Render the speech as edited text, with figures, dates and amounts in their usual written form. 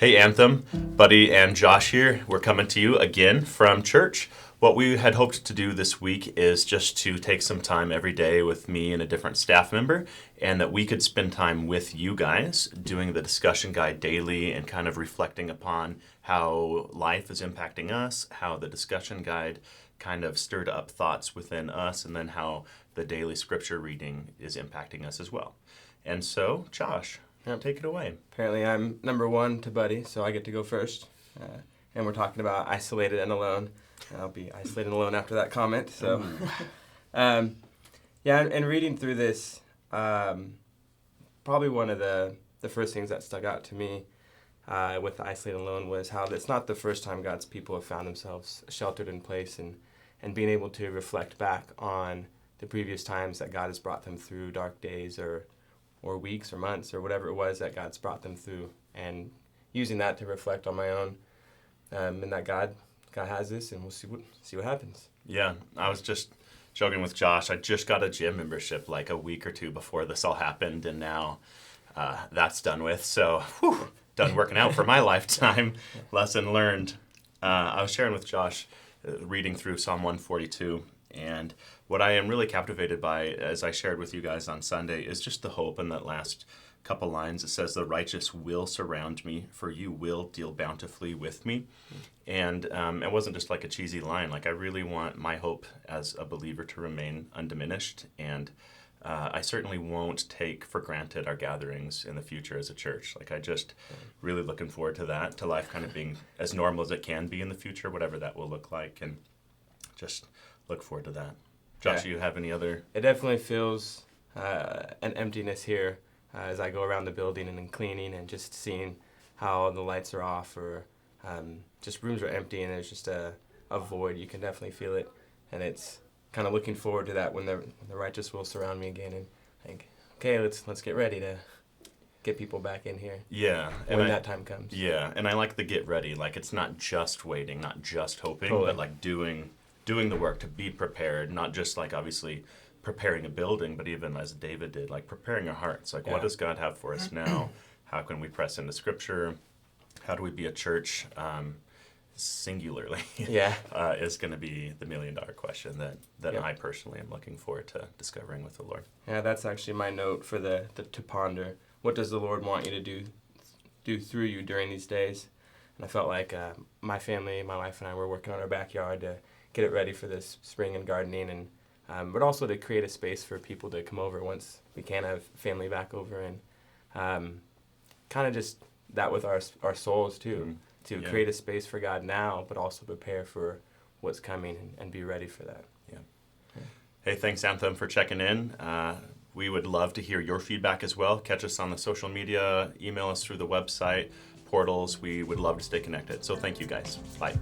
Hey Anthem, Buddy and Josh here. We're coming to you again from church. What we had hoped to do this week is just to take some time every day with me and a different staff member, and that we could spend time with you guys doing the discussion guide daily and kind of reflecting upon how life is impacting us, how the discussion guide kind of stirred up thoughts within us, and then how the daily scripture reading is impacting us as well. And so, Josh, take it away. Apparently I'm number one to Buddy, so I get to go first. And we're talking about isolated and alone. I'll be isolated and alone after that comment. So, and reading through this, probably one of the first things that stuck out to me with the isolated and alone was how it's not the first time God's people have found themselves sheltered in place and being able to reflect back on the previous times that God has brought them through dark days or weeks or months or whatever it was that God's brought them through, and using that to reflect on my own, and that God has this, and we'll see what happens. Yeah, I was just joking with Josh. I just got a gym membership like a week or two before this all happened, and now that's done with. So, done working out for my lifetime. Lesson learned. I was sharing with Josh, reading through Psalm 142, and what I am really captivated by, as I shared with you guys on Sunday, is just the hope in that last couple lines. It says, "The righteous will surround me, for you will deal bountifully with me." And it wasn't just like a cheesy line. Like, I really want my hope as a believer to remain undiminished, and I certainly won't take for granted our gatherings in the future as a church. Like, I just really looking forward to that, to life kind of being as normal as it can be in the future, whatever that will look like, and just look forward to that. Josh, you have any other? It definitely feels an emptiness here as I go around the building and then cleaning and just seeing how the lights are off, or just rooms are empty and there's just a void. You can definitely feel it, and it's kind of looking forward to that when the righteous will surround me again, and think, okay, let's get ready to get people back in here. Yeah, when that time comes. Yeah, and I like the get ready. Like, it's not just waiting, not just hoping, Totally. but like doing the work to be prepared, not just like obviously preparing a building, but even as David did, like preparing our hearts. Like, what does God have for us now? How can we press into Scripture? How do we be a church singularly? Is going to be the $1 million question that I personally am looking forward to discovering with the Lord. Yeah, that's actually my note for the to ponder. What does the Lord want you to do through you during these days? And I felt like my family, my wife and I were working on our backyard to get it ready for this spring and gardening, and but also to create a space for people to come over once we can have family back over, and kind of just that with our souls too, to create a space for God now, but also prepare for what's coming and be ready for that. Yeah. Hey, thanks Anthem for checking in. We would love to hear your feedback as well. Catch us on the social media, email us through the website, portals. We would love to stay connected. So thank you guys. Bye.